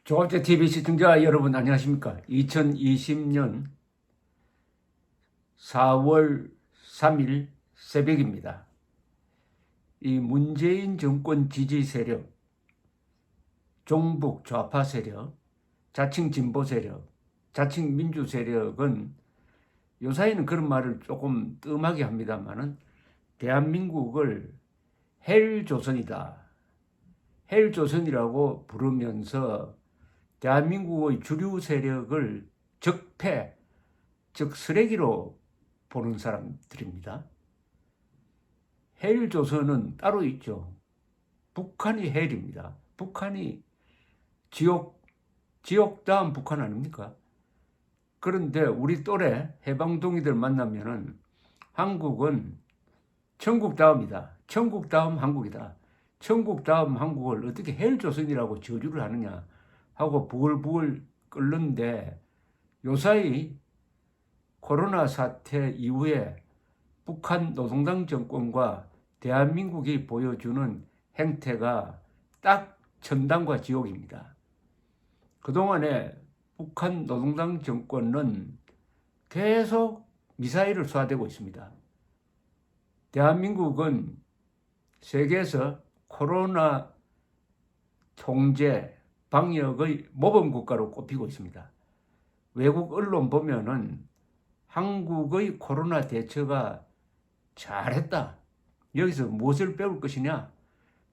조갑제 TV 시청자 여러분 안녕하십니까? 2020년 4월 3일 새벽입니다. 이 문재인 정권 지지 세력, 종북 좌파 세력, 자칭 진보 세력, 자칭 민주 세력은 요사이는 그런 말을 조금 뜸하게 합니다만은 대한민국을 헬조선이다, 헬조선이라고 부르면서 대한민국의 주류 세력을 적폐, 즉 쓰레기로 보는 사람들입니다. 헬조선은 따로 있죠. 북한이 헬입니다. 북한이 지옥 다음 북한 아닙니까? 그런데 우리 또래 해방동이들 만나면은 한국은 천국 다음이다. 천국 다음 한국이다. 천국 다음 한국을 어떻게 헬조선이라고 저주를 하느냐 하고 부글부글 끓는데, 요사이 코로나 사태 이후에 북한 노동당 정권과 대한민국이 보여주는 행태가 딱 천당과 지옥입니다. 그동안에 북한 노동당 정권은 계속 미사일을 쏘아대고 있습니다. 대한민국은 세계에서 코로나 통제, 방역의 모범 국가로 꼽히고 있습니다. 외국 언론 보면은 한국의 코로나 대처가 잘했다. 여기서 무엇을 배울 것이냐?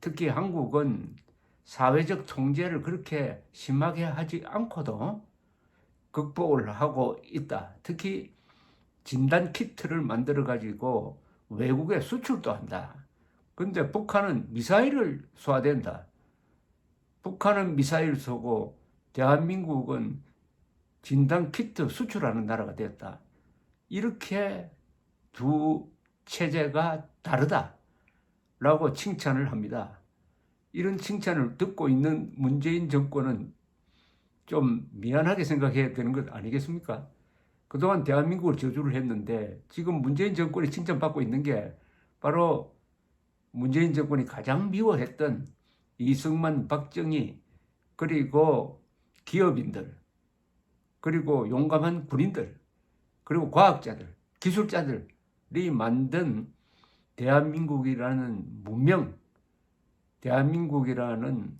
특히 한국은 사회적 통제를 그렇게 심하게 하지 않고도 극복을 하고 있다. 특히 진단 키트를 만들어 가지고 외국에 수출도 한다. 근데 북한은 미사일을 쏘아댄다. 북한은 미사일 쏘고 대한민국은 진단 키트 수출하는 나라가 됐다. 이렇게 두 체제가 다르다라고 칭찬을 합니다. 이런 칭찬을 듣고 있는 문재인 정권은 좀 미안하게 생각해야 되는 것 아니겠습니까? 그동안 대한민국을 저주를 했는데 지금 문재인 정권이 칭찬받고 있는 게 바로 문재인 정권이 가장 미워했던 이승만, 박정희, 그리고 기업인들, 그리고 용감한 군인들, 그리고 과학자들, 기술자들이 만든 대한민국이라는 문명, 대한민국이라는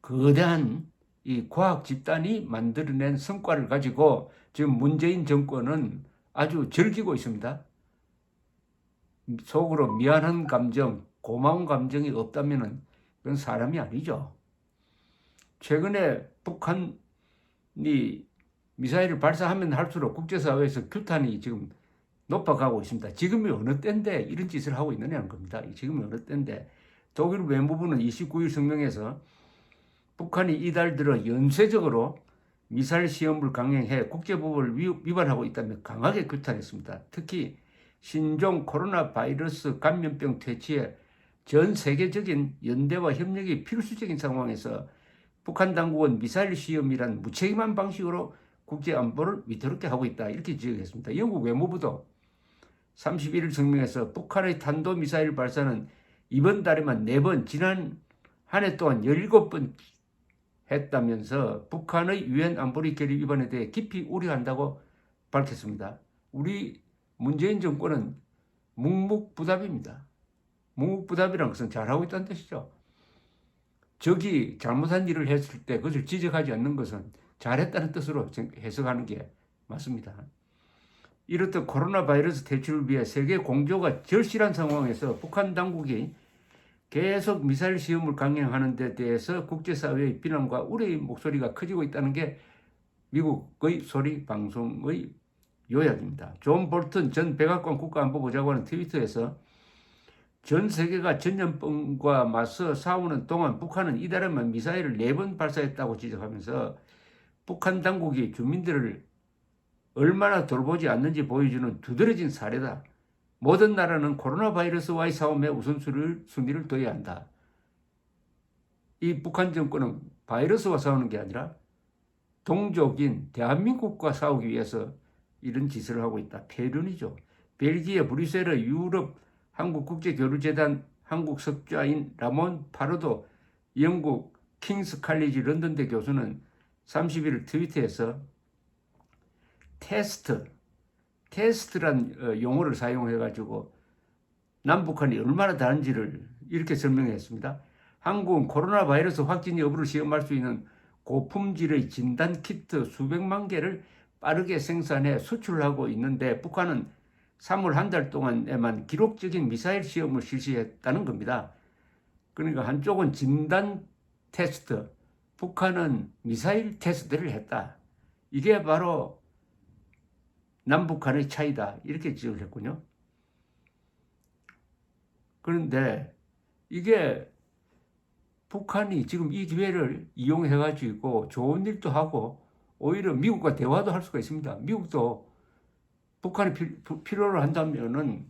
거대한 이 과학 집단이 만들어낸 성과를 가지고 지금 문재인 정권은 아주 즐기고 있습니다. 속으로 미안한 감정, 고마운 감정이 없다면은 그건 사람이 아니죠. 최근에 북한이 미사일을 발사하면 할수록 국제사회에서 규탄이 지금 높아가고 있습니다. 지금이 어느 때인데 이런 짓을 하고 있느냐는 겁니다. 지금이 어느 때인데 독일 외무부는 29일 성명에서 북한이 이달 들어 연쇄적으로 미사일 시험을 강행해 국제법을 위반하고 있다며 강하게 규탄했습니다. 특히 신종 코로나 바이러스 감염병 퇴치에 전 세계적인 연대와 협력이 필수적인 상황에서 북한 당국은 미사일 시험이란 무책임한 방식으로 국제 안보를 위태롭게 하고 있다. 이렇게 지적했습니다. 영국 외무부도 31일 성명에서 북한의 탄도미사일 발사는 이번 달에만 4번, 지난 한 해 동안 17번 했다면서 북한의 유엔 안보리 결의 위반에 대해 깊이 우려한다고 밝혔습니다. 우리 문재인 정권은 묵묵부답입니다. 묵묵부답이라는 것은 잘하고 있다는 뜻이죠. 적이 잘못한 일을 했을 때 그것을 지적하지 않는 것은 잘했다는 뜻으로 해석하는 게 맞습니다. 이렇듯 코로나 바이러스 퇴치를 위해 세계 공조가 절실한 상황에서 북한 당국이 계속 미사일 시험을 강행하는 데 대해서 국제사회의 비난과 우려의 목소리가 커지고 있다는 게 미국의 소리 방송의 요약입니다. 존 볼튼 전 백악관 국가안보보좌관은 트위터에서 전 세계가 전염병과 맞서 싸우는 동안 북한은 이달에만 미사일을 4번 발사했다고 지적하면서 북한 당국이 주민들을 얼마나 돌보지 않는지 보여주는 두드러진 사례다. 모든 나라는 코로나 바이러스와의 싸움에 우선순위를 둬야 한다. 이 북한 정권은 바이러스와 싸우는 게 아니라 동족인 대한민국과 싸우기 위해서 이런 짓을 하고 있다. 폐륜이죠. 벨기에 브뤼셀의 유럽 한국국제교류재단 한국 석좌인 라몬 파르도 영국 킹스 칼리지 런던대 교수는 30일 트위터에서 테스트란 용어를 사용해가지고 남북한이 얼마나 다른지를 이렇게 설명했습니다. 한국은 코로나 바이러스 확진 여부를 시험할 수 있는 고품질의 진단 키트 수백만 개를 빠르게 생산해 수출하고 있는데 북한은 3월 한 달 동안에만 기록적인 미사일 시험을 실시했다는 겁니다. 그러니까 한쪽은 진단 테스트, 북한은 미사일 테스트를 했다. 이게 바로 남북한의 차이다. 이렇게 지적을 했군요. 그런데 이게 북한이 지금 이 기회를 이용해가지고 좋은 일도 하고 오히려 미국과 대화도 할 수가 있습니다. 미국도 북한이 필요로 한다면은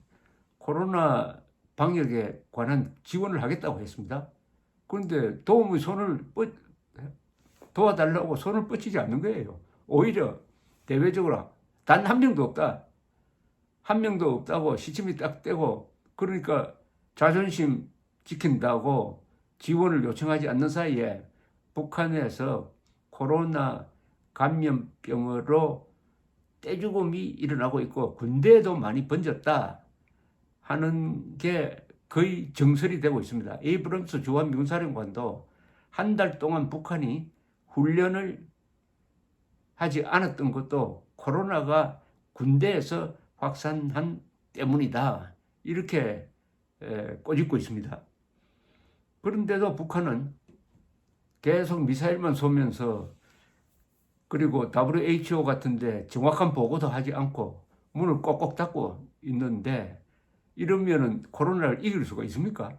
코로나 방역에 관한 지원을 하겠다고 했습니다. 그런데 도와달라고 손을 뻗치지 않는 거예요. 오히려 대외적으로 단 한 명도 없다. 한 명도 없다고 시침이 딱 떼고 그러니까 자존심 지킨다고 지원을 요청하지 않는 사이에 북한에서 코로나 감염병으로 떼죽음이 일어나고 있고 군대에도 많이 번졌다 하는 게 거의 정설이 되고 있습니다. 에이브럼스 주한 미군 사령관도 한 달 동안 북한이 훈련을 하지 않았던 것도 코로나가 군대에서 확산한 때문이다. 이렇게 꼬집고 있습니다. 그런데도 북한은 계속 미사일만 쏘면서 그리고 WHO 같은데 정확한 보고도 하지 않고 문을 꼭꼭 닫고 있는데 이러면은 코로나를 이길 수가 있습니까?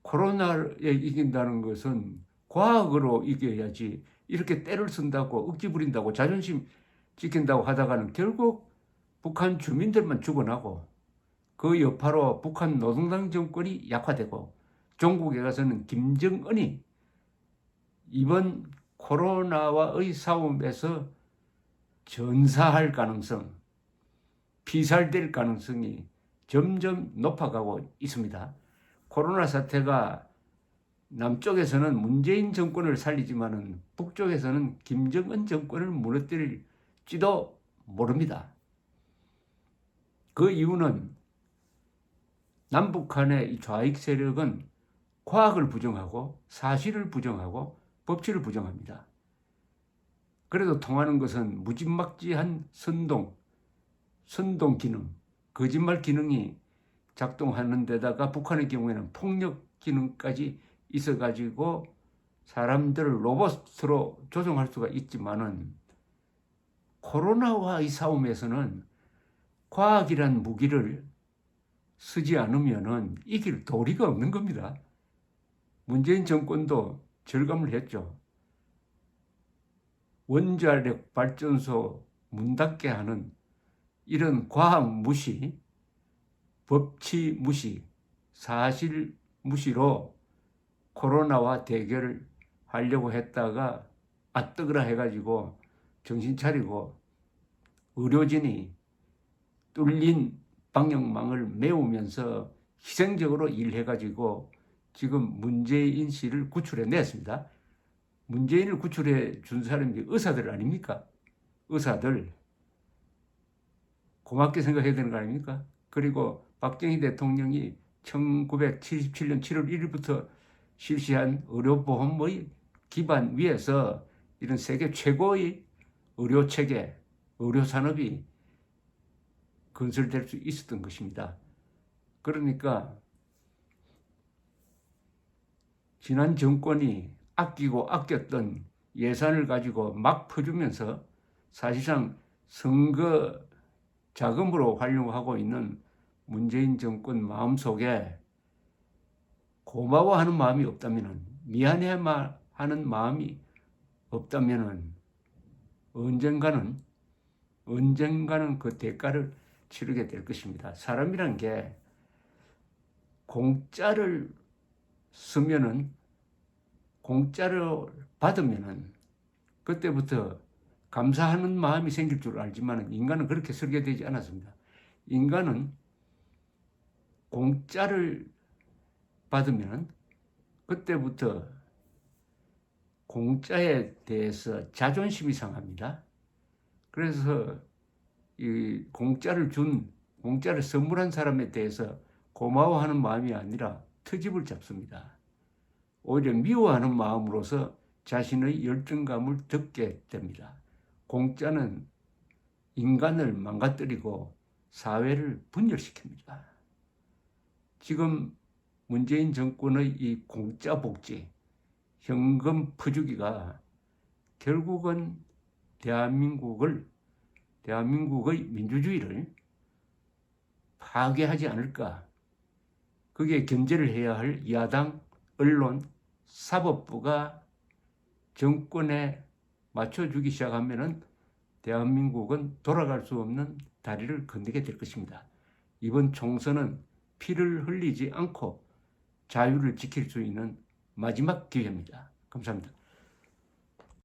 코로나를 이긴다는 것은 과학으로 이겨야지 이렇게 때를 쓴다고 억지 부린다고 자존심 지킨다고 하다가는 결국 북한 주민들만 죽어나고 그 여파로 북한 노동당 정권이 약화되고 종국에 가서는 김정은이 이번 코로나와의 싸움에서 전사할 가능성, 피살될 가능성이 점점 높아가고 있습니다. 코로나 사태가 남쪽에서는 문재인 정권을 살리지만은 북쪽에서는 김정은 정권을 무너뜨릴지도 모릅니다. 그 이유는 남북한의 이 좌익 세력은 과학을 부정하고 사실을 부정하고 법치를 부정합니다. 그래도 통하는 것은 무지막지한 선동 기능, 거짓말 기능이 작동하는 데다가 북한의 경우에는 폭력 기능까지 있어가지고 사람들을 로봇으로 조종할 수가 있지만은 코로나와의 싸움에서는 과학이란 무기를 쓰지 않으면은 이길 도리가 없는 겁니다. 문재인 정권도 절감을 했죠. 원자력 발전소 문 닫게 하는 이런 과학 무시, 법치 무시, 사실 무시로 코로나와 대결을 하려고 했다가 아뜨거라 해가지고 정신 차리고 의료진이 뚫린 방역망을 메우면서 희생적으로 일해가지고 지금 문재인 씨를 구출해냈습니다. 문재인을 구출해 준 사람이 의사들 아닙니까? 의사들. 고맙게 생각해야 되는 거 아닙니까? 그리고 박정희 대통령이 1977년 7월 1일부터 실시한 의료보험의 기반 위에서 이런 세계 최고의 의료체계, 의료산업이 건설될 수 있었던 것입니다. 그러니까 지난 정권이 아끼고 아꼈던 예산을 가지고 막 퍼주면서 사실상 선거 자금으로 활용하고 있는 문재인 정권 마음속에 고마워하는 마음이 없다면, 미안해하는 마음이 없다면 언젠가는 그 대가를 치르게 될 것입니다. 사람이란 게 공짜를 쓰면은, 공짜를 받으면은 그때부터 감사하는 마음이 생길 줄 알지만 인간은 그렇게 설계되지 않았습니다. 인간은 공짜를 받으면 그때부터 공짜에 대해서 자존심이 상합니다. 그래서 이 공짜를 선물한 사람에 대해서 고마워하는 마음이 아니라 트집을 잡습니다. 오히려 미워하는 마음으로서 자신의 열등감을 덮게 됩니다. 공짜는 인간을 망가뜨리고 사회를 분열시킵니다. 지금 문재인 정권의 이 공짜 복지, 현금 퍼주기가 결국은 대한민국의 민주주의를 파괴하지 않을까. 그게 견제를 해야 할 야당, 언론, 사법부가 정권에 맞춰주기 시작하면은 대한민국은 돌아갈 수 없는 다리를 건너게 될 것입니다. 이번 총선은 피를 흘리지 않고 자유를 지킬 수 있는 마지막 기회입니다. 감사합니다.